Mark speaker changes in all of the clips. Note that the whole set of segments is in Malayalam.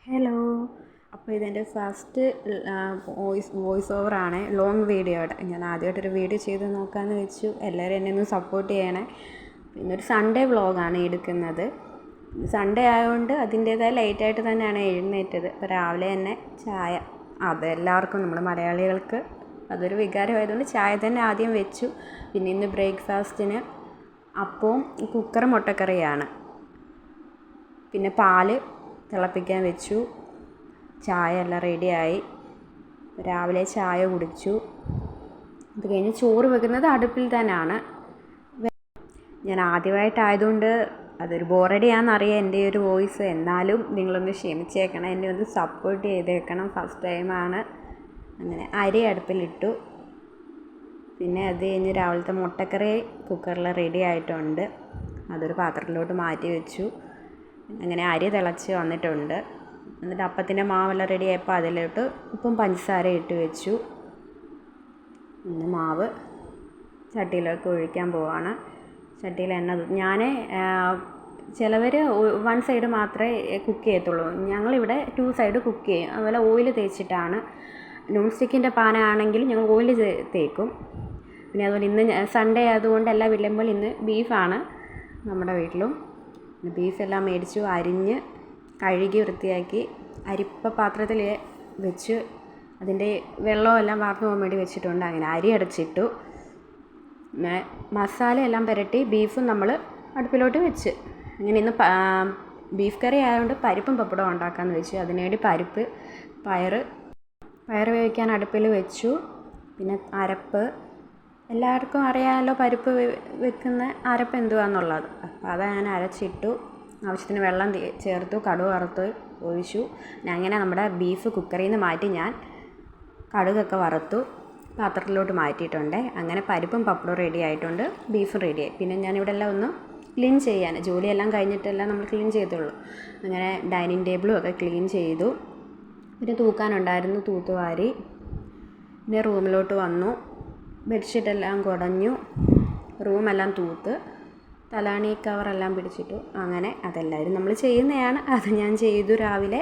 Speaker 1: ഹലോ. അപ്പോൾ ഇതെൻ്റെ ഫസ്റ്റ് വോയിസ് ഓവറാണ്, ലോങ് വീഡിയോയുടെ. ഞാൻ ആദ്യമായിട്ടൊരു വീഡിയോ ചെയ്ത് നോക്കാമെന്ന് വെച്ചു. എല്ലാവരും എന്നെ ഒന്ന് സപ്പോർട്ട് ചെയ്യണേ. പിന്നൊരു സൺഡേ വ്ളോഗാണ് എടുക്കുന്നത്. സൺഡേ ആയതുകൊണ്ട് അതിൻ്റേതായ ലേറ്റായിട്ട് തന്നെയാണ് എഴുന്നേറ്റത്. അപ്പോൾ രാവിലെ തന്നെ ചായ, അതെല്ലാവർക്കും നമ്മൾ മലയാളികൾക്ക് അതൊരു വികാരമായതുകൊണ്ട് ചായ തന്നെ ആദ്യം വെച്ചു. പിന്നെ ഇന്ന് ബ്രേക്ക്ഫാസ്റ്റിന് അപ്പവും കുക്കർ മുട്ടക്കറിയാണ്. പിന്നെ പാല് തിളപ്പിക്കാൻ വെച്ചു. ചായ എല്ലാം റെഡിയായി. രാവിലെ ചായ കുടിച്ചു. അത് കഴിഞ്ഞ് ചോറ് വെക്കുന്നത് അടുപ്പിൽ തന്നെയാണ്. ഞാൻ ആദ്യമായിട്ടായതുകൊണ്ട് അതൊരു ബോറടിയാണെന്നറിയാം എൻ്റെ ഒരു വോയിസ്. എന്നാലും നിങ്ങളൊന്ന് ക്ഷമിച്ചേക്കണം, എന്നെ ഒന്ന് സപ്പോർട്ട് ചെയ്തേക്കണം. ഫസ്റ്റ് ടൈമാണ്. അങ്ങനെ അരി അടുപ്പിലിട്ടു. പിന്നെ അത് കഴിഞ്ഞ് രാവിലത്തെ മുട്ടക്കറി കുക്കറിൽ റെഡി ആയിട്ടുണ്ട്. അതൊരു പാത്രത്തിലോട്ട് മാറ്റി വെച്ചു. അങ്ങനെ അരി തിളച്ച് വന്നിട്ടുണ്ട്. എന്നിട്ട് അപ്പത്തിൻ്റെ മാവെല്ലാം റെഡി ആയപ്പോൾ അതിലോട്ട് ഉപ്പും പഞ്ചസാര ഇട്ട് വെച്ചു. പിന്നെ മാവ് ചട്ടിയിലേക്ക് ഒഴിക്കാൻ പോവാണ്. ചട്ടിയിൽ എണ്ണ ഞാൻ ചിലവർ വൺ സൈഡ് മാത്രമേ കുക്ക് ചെയ്യത്തുള്ളൂ. ഞങ്ങളിവിടെ 2 സൈഡ് കുക്ക് ചെയ്യും. അതുപോലെ ഓയിൽ തേച്ചിട്ടാണ്. നോൺ സ്റ്റിക്കിൻ്റെ പാനാണെങ്കിൽ ഞങ്ങൾ ഓയിൽ തേക്കും. പിന്നെ അതുപോലെ ഇന്ന് സൺഡേ ആയതുകൊണ്ട് എല്ലാ വീട്ടിലും പോലെ ഇന്ന് ബീഫാണ് നമ്മുടെ വീട്ടിലും. ബീഫെല്ലാം മേടിച്ചു, അരിഞ്ഞ് കഴുകി വൃത്തിയാക്കി അരിപ്പ പാത്രത്തിൽ വെച്ച് അതിൻ്റെ വെള്ളമെല്ലാം വാർന്നു പോകാൻ വേണ്ടി വെച്ചിട്ടുണ്ട്. അങ്ങനെ അരി അടച്ചിട്ടു. പിന്നെ മസാലയെല്ലാം പുരട്ടി ബീഫും നമ്മൾ അടുപ്പിലോട്ട് വെച്ച്. അങ്ങനെ ഇന്ന് ബീഫ് കറി ആയതുകൊണ്ട് പരിപ്പും പപ്പടവും ഉണ്ടാക്കാമെന്ന് വെച്ചു. അതിനുവേണ്ടി പരിപ്പ്, പയർ വേവിക്കാൻ അടുപ്പിൽ വെച്ചു. പിന്നെ അരപ്പ് എല്ലാവർക്കും അറിയാമല്ലോ, പരിപ്പ് വെക്കുന്ന അരപ്പ് എന്തുവാന്നുള്ളത്. അപ്പോൾ അത് ഞാൻ അരച്ചിട്ടു. ആവശ്യത്തിന് വെള്ളം ചേർത്തു, കടുക് വറുത്ത് ഒഴിച്ചു. അങ്ങനെ നമ്മുടെ ബീഫ് കുക്കറിൽ നിന്ന് മാറ്റി ഞാൻ കടുകൊക്കെ വറുത്തു പാത്രത്തിലോട്ട് മാറ്റിയിട്ടുണ്ട്. അങ്ങനെ പരിപ്പും പപ്പടവും റെഡി ആയിട്ടുണ്ട്, ബീഫും റെഡിയായി. പിന്നെ ഞാനിവിടെ എല്ലാം ഒന്ന് ക്ലീൻ ചെയ്യാൻ, ജോലിയെല്ലാം കഴിഞ്ഞിട്ടെല്ലാം നമ്മൾ ക്ലീൻ ചെയ്തുള്ളൂ. അങ്ങനെ ഡൈനിങ് ടേബിളും ഒക്കെ ക്ലീൻ ചെയ്തു. പിന്നെ തൂക്കാനുണ്ടായിരുന്നു, തൂത്തുവാരി. പിന്നെ റൂമിലോട്ട് വന്നു. ബെഡ്ഷീറ്റെല്ലാം കുടഞ്ഞു, റൂമെല്ലാം തൂത്ത് തലാണി കവറെല്ലാം പിടിച്ചിട്ടു. അങ്ങനെ അതെല്ലാവരും നമ്മൾ ചെയ്യുന്നതാണ്. അത് ഞാൻ ചെയ്തു രാവിലെ.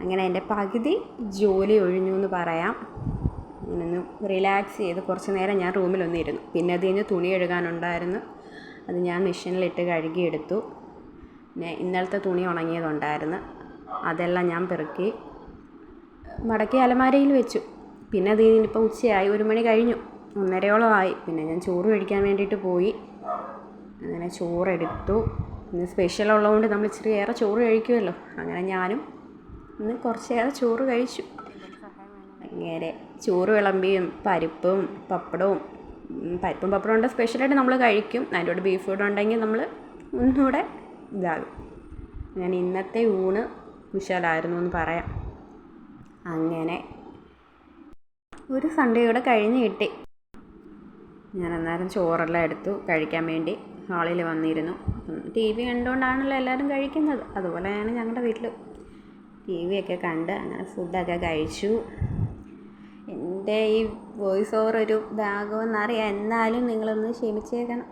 Speaker 1: അങ്ങനെ എൻ്റെ പകുതി ജോലി ഒഴിഞ്ഞു എന്ന് പറയാം. അങ്ങനെയൊന്ന് റിലാക്സ് ചെയ്ത് കുറച്ച് നേരം ഞാൻ റൂമിലൊന്നിരുന്നു. പിന്നെ അത് കഴിഞ്ഞ് തുണി കഴുകാനുണ്ടായിരുന്നു. അത് ഞാൻ മെഷീനിലിട്ട് കഴുകിയെടുത്തു. പിന്നെ ഇന്നലത്തെ തുണി ഉണങ്ങിയതുണ്ടായിരുന്നു, അതെല്ലാം ഞാൻ പെറുക്കി മടക്കി അലമാരയിൽ വെച്ചു. പിന്നെ അത് കഴിഞ്ഞിപ്പോൾ ഉച്ചയായി, 1 മണി കഴിഞ്ഞു, 1:30 പിന്നെ ഞാൻ ചോറ് കഴിക്കാൻ വേണ്ടിയിട്ട് പോയി. അങ്ങനെ ചോറെടുത്തു. ഇന്ന് സ്പെഷ്യൽ ഉള്ളതുകൊണ്ട് നമ്മൾ ഇച്ചിരി ഏറെ ചോറ് കഴിക്കുമല്ലോ. അങ്ങനെ ഞാനും ഇന്ന് കുറച്ചേറെ ചോറ് കഴിച്ചു. അങ്ങനെ ചോറ് വിളമ്പിയും പരിപ്പും പപ്പടവും ഉണ്ട്. സ്പെഷ്യലായിട്ട് നമ്മൾ കഴിക്കും. അതിൻ്റെ കൂടെ ബീഫ് കൂടെ ഉണ്ടെങ്കിൽ നമ്മൾ ഒന്നുകൂടെ ഇതാകും. അങ്ങനെ ഇന്നത്തെ ഊണ് കുശാലായിരുന്നു എന്ന് പറയാം. അങ്ങനെ ഒരു സൺഡേ കൂടെ കഴിഞ്ഞ് കിട്ടി. ഞാൻ അന്നേരം ചോറെല്ലാം എടുത്തു കഴിക്കാൻ വേണ്ടി ഹാളിൽ വന്നിരുന്നു. TV കണ്ടുകൊണ്ടാണല്ലോ എല്ലാവരും കഴിക്കുന്നത്. അതുപോലെയാണ് ഞങ്ങളുടെ വീട്ടിൽ. TV ഒക്കെ കണ്ട് അങ്ങനെ ഫുഡൊക്കെ കഴിച്ചു. എൻ്റെ ഈ വോയിസ് ഓവർ ഒരു ഇതാകുമെന്നറിയാം, എന്നാലും നിങ്ങളൊന്ന് ക്ഷമിച്ചേക്കണം.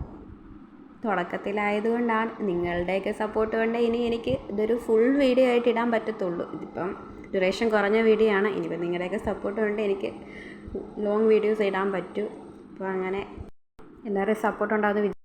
Speaker 1: തുടക്കത്തിലായതുകൊണ്ടാണ്. നിങ്ങളുടെയൊക്കെ സപ്പോർട്ട് കൊണ്ട് ഇനി എനിക്ക് ഇതൊരു ഫുൾ വീഡിയോ ആയിട്ട് ഇടാൻ പറ്റത്തുള്ളൂ. ഇതിപ്പം ഡ്യൂറേഷൻ കുറഞ്ഞ വീഡിയോ ആണ്. ഇനിയിപ്പോൾ നിങ്ങളുടെയൊക്കെ സപ്പോർട്ട് കൊണ്ട് എനിക്ക് ലോങ് വീഡിയോസ് ഇടാൻ പറ്റൂ. അപ്പോൾ അങ്ങനെ എല്ലാവരുടെയും സപ്പോർട്ട് ഉണ്ടാകുമെന്ന്